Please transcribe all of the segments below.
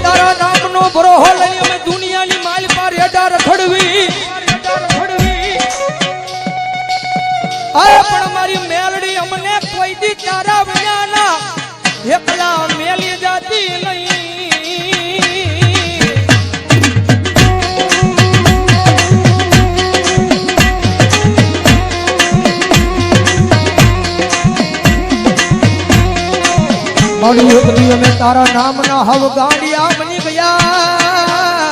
તારા નામનો ભરોહો લઈ અમે દુનિયાની માલ પર રેડા રખડવી પણ મારી મેલડી અમને કોઈ દી તારા વિનાના એકલા મેલી જાતી નહીં મારી એકલી અમે તારા નામના હવ ગાંડિયા બની ગયા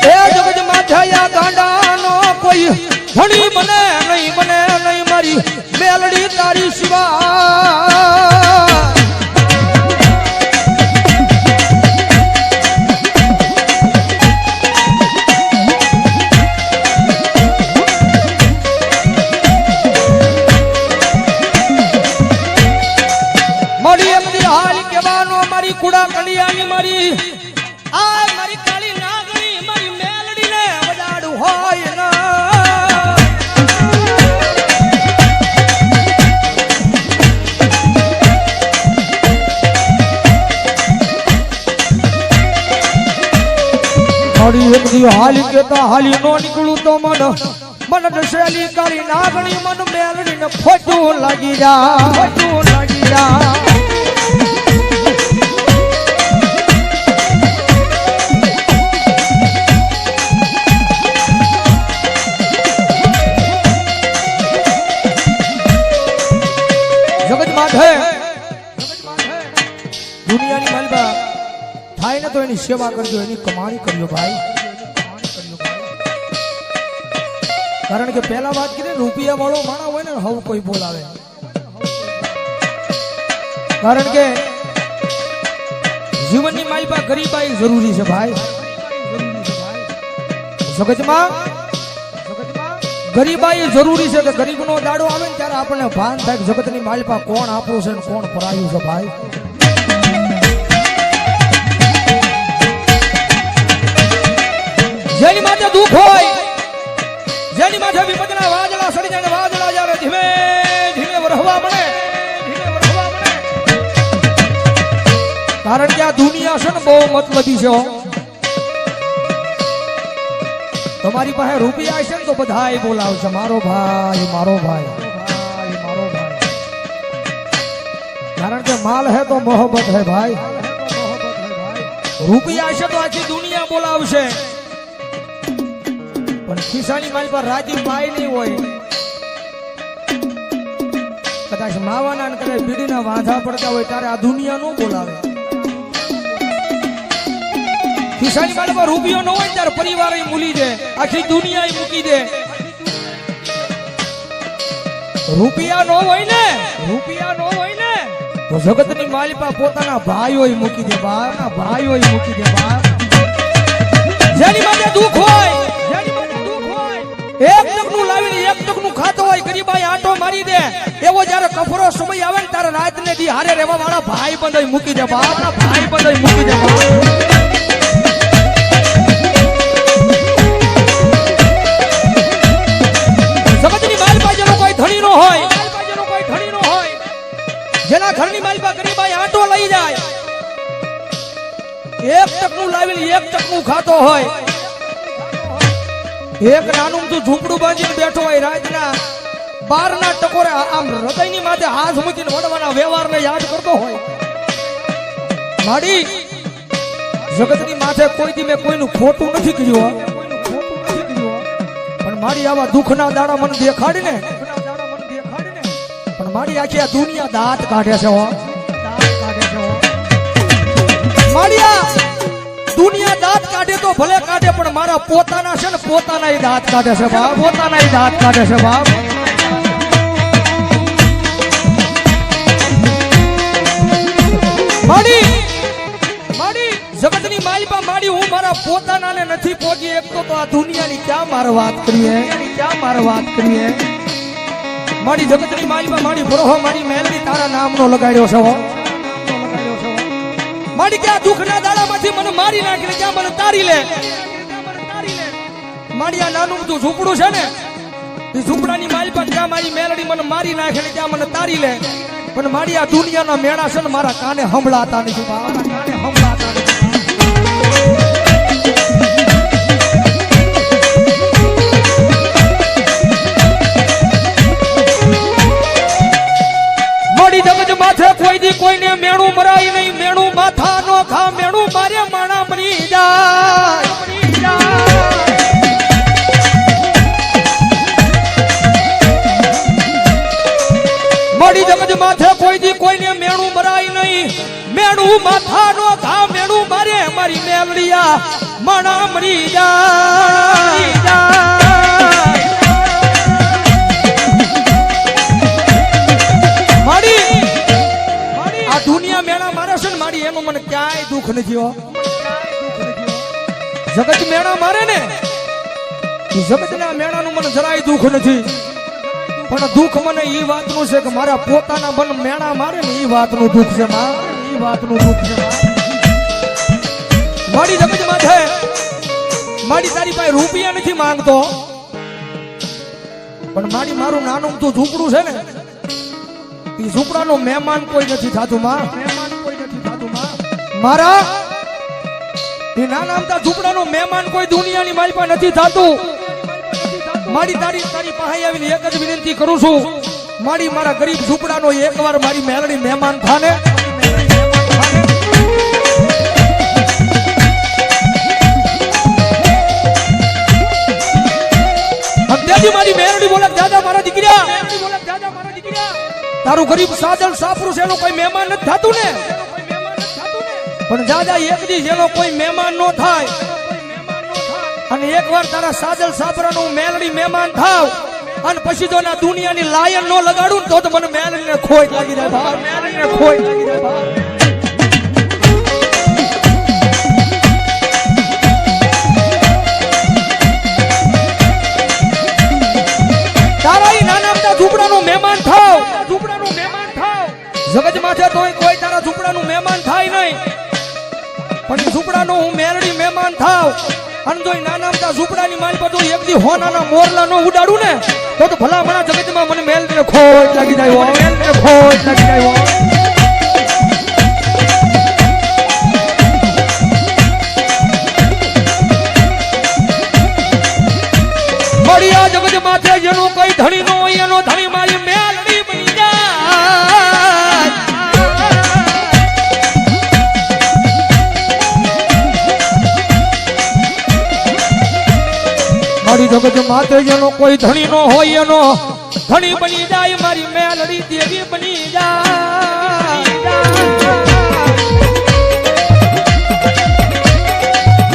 એ જગતમાં થયા ગાંડાનો કોઈ ધણી બને નહીં મારી મેલડી તારી સિવા કુડા કલિયાની મારી આ મારી કાળી નાગણી મારી મેલડીને વડાડું હોય ના મારી એક દી હાલી કેતા હાલી નો નીકળું તો મન દશેલી કાળી નાગણી મન મેલડીને ફોટું લાગી જા દુનિયાની માલબા થાય ને તો એની સેવા કરજો એની કમાણી કરજો ભાઈ કારણ કે પહેલા વાત કરી રૂપિયા વાળો માણા હોય ને હવ કોઈ બોલાવે કારણ કે જીવનની માલબા ગરીબાઈ જરૂરી છે ભાઈ જગતમાં ગરીબાઈ જરૂરી છે કે ગરીબનો દાડો આવે ને ત્યારે આપણને ભાન થાય કે જગતની માલપા કોણ આપણું છે ને કોણ પરાયું છે ભાઈ જેની માથે દુઃખ હોય જેની માથે વિપદના વાદળા સડી જાય વાદળા આવે ધીમે ધીમે વરહવા મળે કારણ કે આ દુનિયા છે ને બહુ મતલબી છે તમારી પાસે રૂપિયા છે ને તો બધાય બોલાવશે મારો ભાઈ કારણ કે માલ હે તો મોહબ્બત હે ભાઈ રૂપિયા છે તો આખી દુનિયા બોલાવશે પણ ખિસ્સાની માલ પર રાજી પાય નહીં હોય કદાચ માવાના ને કદાચ બીડીના વાંધા પડતા હોય ત્યારે આ દુનિયા નો બોલાવે ખિસ્સાની માલ પર રૂપિયો ન હોય ત્યારે પરિવાર મૂલી દે આખી દુનિયા મૂકી દે રૂપિયા નો હોય ને તો જગતની માલિપા પોતાના ભાઈઓ મૂકી દે જેની માટે દુઃખ હોય એક ટકનું લાવીને એક ટકનું ખાતો હોય ગરીબાઈ આંટો મારી દે એવો જયારે કફરો સમય આવે ને ત્યારે રાત ને દી હારે રહેવા વાળા ભાઈ બંધ મૂકી દે જગતની માલિપા જેનો કોઈ ધણી નો હોય જેના ઘરની માલિપા ગરીબાઈ આંટો લઈ જાય એક ટકનું લાવીને એક ટકનું ખાતો હોય એક નાનું તું ઝૂંપડું બાંધીને બેઠો હોય રાતના 12 ના ટકોરે આમ હૃદયની માથે હાથ મૂકીને વડવાના વ્યવહારને યાદ કરતો હોય માડી જગતની માથે કોઈ દી મેં કોઈનું ખોટું નથી કર્યું પણ મારી આવા દુઃખના દાડા મને દેખાડી ને પણ મારી આખી આ દુનિયા દાંત કાઢે છે માડિયા દુનિયા દાંત કાઢે તો ભલે કાઢે પણ મારા પોતાના છે ને પોતાના દાંત કાઢે છે બાપ માડી જગતની માલિપા માડી હું મારા પોતાનાને નથી પહોંચી એક તો આ દુનિયાની ક્યાં મારે વાત કરીએ મારી જગતની માલમાં મારી ભરોહો મારી મેલડી તારા નામનો લગાડ્યો છે હો. મારી ક્યાં દુઃખના દાડામાંથી મને મારી નાખીને ક્યાં મને તારી લે. મારી આ નાનું તું ઝૂંપડું છે ને એ ઝૂંપડાની માલ પર ક્યાં મારી મેલડી મને મારી નાખે ને ક્યાં મને તારી લે. પણ મારી આ દુનિયાના મેળા છે ને મારા કાને સંભળાતા નથી. મારા કાને સંભળાતા નથી. મારી જગત માથે કોઈ દી કોઈને મેણું મરાય નહીં. મેણું માથા નો ખા મેણું મારે માણા મરી જાય. મારી જગત માથે કોઈ દી કોઈને મેણું મરાય નહીં. મેણું માથા નો ખા મેણું મારે મારી મેલડિયા માણા મરી જાય. આ દુનિયા મેળા મારે છે ને મારી એમાં મને ક્યાંય દુઃખ નથી હો. જગત મેળા મારે ને જગતના મેળાનું મને જરાય દુઃખ નથી. પણ દુઃખ મને એ વાતનું છે કે મારા પોતાના મન મેળા મારે ને એ વાતનું દુઃખ છે. એ વાતનું દુઃખ છે. મારી જગત માથે મારી તારી પાસે રૂપિયા નથી માંગતો. પણ મારી મારું નાનું તું ઝૂંપડું છે ને એ ઝૂંપડાનો મહેમાન કોઈ નથી થતું માં. મારા એ નાના અમથા ઝૂંપડાનો મહેમાન કોઈ દુનિયાની મારી પાસે નથી થતું. મારી તારી પાસે આવીને એક જ વિનંતી કરું છું. મારા ગરીબ ઝૂંપડાનો એકવાર મારી મેલડી મહેમાન થાને. મારી મેલડી બોલે દાદા મારા દીકરા તારું ગરીબ સાજલ સાપરું છે એનો કોઈ મહેમાન નથી થતું ને. પણ દાદા એક દી જેનો કોઈ મહેમાન નો થાય અને એકવાર તારા સાજલ સાપરાનું મેલડી મહેમાન થાવ અને પછી જો ના દુનિયાની લાયન નો લગાડું તો મને મેલડીને ખોટ લાગી જાય ભાવ. મેલડીને ખોટ લાગી જાય ભાવ. તારા ઈ નાના મોટા ઝૂંપડાનું મહેમાન થાવ. ઝૂંપડાનું મહેમાન થાવ. જગત માથે તોય કોઈ તારા ઝૂંપડાનું મહેમાન થાય નહીં. પણ ઝૂંપડાનું હું મેલડી મહેમાન થાવ અને જો નાના મોટા ઝૂંપડાની માલ પર એક દી હોનાના મોરલા નો ઉડાડું ને તો ભલામણા જગતમાં મને મેલડીને ખોટ લાગી જાય. મેલડીને ખોટ લાગી જાય. મારી આ જગત માથે જેનો કઈ ધણી નો હોય એનો ધણી મારી મેલડી બની જાય. મારી જગત માથે જેનો કોઈ ધણી નો હોય એનો ધણી બની જાય. મારી મેલડી દેવી બની જાય.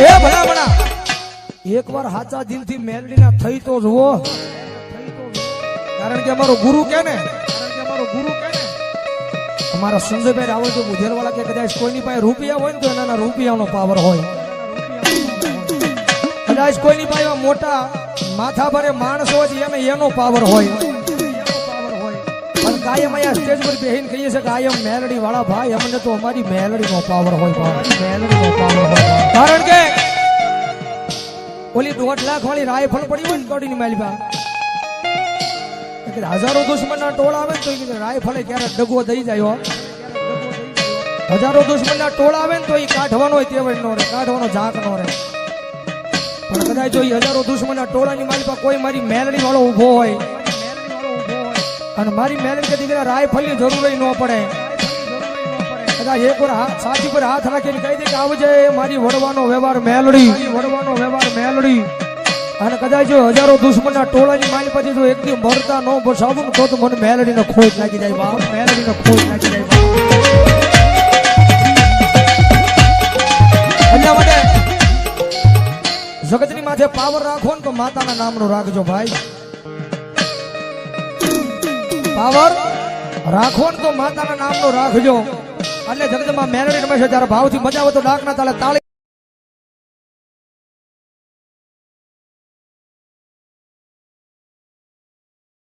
એ ભલામણા એકવાર હાચા દિલથી મેલડીના થઈ તો જુઓ. કારણ કે અમારો ગુરુ કે ને અમારા સંજયભાઈ રાવલ તો બુધેરવાળા કે કદાચ કોઈની પાસે રૂપિયા હોય ને તો એના રૂપિયાનો પાવર હોય. કદાચ કોઈની પાસે મોટા માથા ભરે માણસ હોય એને એનો પાવર હોય. પણ કાયમ અહીંયા સ્ટેજ પર બેહીને કહીએ છે કે કાયમ મેલડી વાળા ભાઈ અમને તો અમારી મેલડીનો પાવર હોય. મેલડીનો પાવર હોય. કારણ કે ઓલી 1.5 લાખ વાળી રાયફળ પડી હોય ને કોડીની માલી પાસે હજારો દુશ્મનના ટોળા આવે ને તો રાયફળે ક્યારેક ડગો થઈ જાય. હજારો દુશ્મનના ટોળા આવે ને તો એ કાઢવાનો તેવડ નો રહે, કાઢવાનો ઝાક નો રહે. પણ કદાચ જો હજારો દુશ્મનના ટોળાની માલી પાસે કોઈ મારી મેલડી વાળો ઉભો હોય અને મારી મેલડી કે દીકરા રાયફળની જરૂર ન પડે, કદાચ એક વાર સાચી પર હાથ રાખીને કહી દે કે આવજે મારી વડવાનો વ્યવહાર મેલડી, વડવાનો વ્યવહાર મેલડી. અને કદાચ જો હજારો દુશ્મનના ટોળાની માલી પછી જો એકદી મરતા ન બસાવું તો મને મેલડીને ખોટ લાગી જાય બાપ. મેલડીને ખોટ લાગી જાય બાપ. એટલા માટે જગતની માથે પાવર રાખો ને તો માતાના નામનો રાખજો ભાઈ. પાવર રાખો ને તો માતાના નામનો રાખજો. એટલે જગતમાં મેલડી રમે છે ત્યારે ભાવથી મજા આવે તો ડાકના તાલે તાળી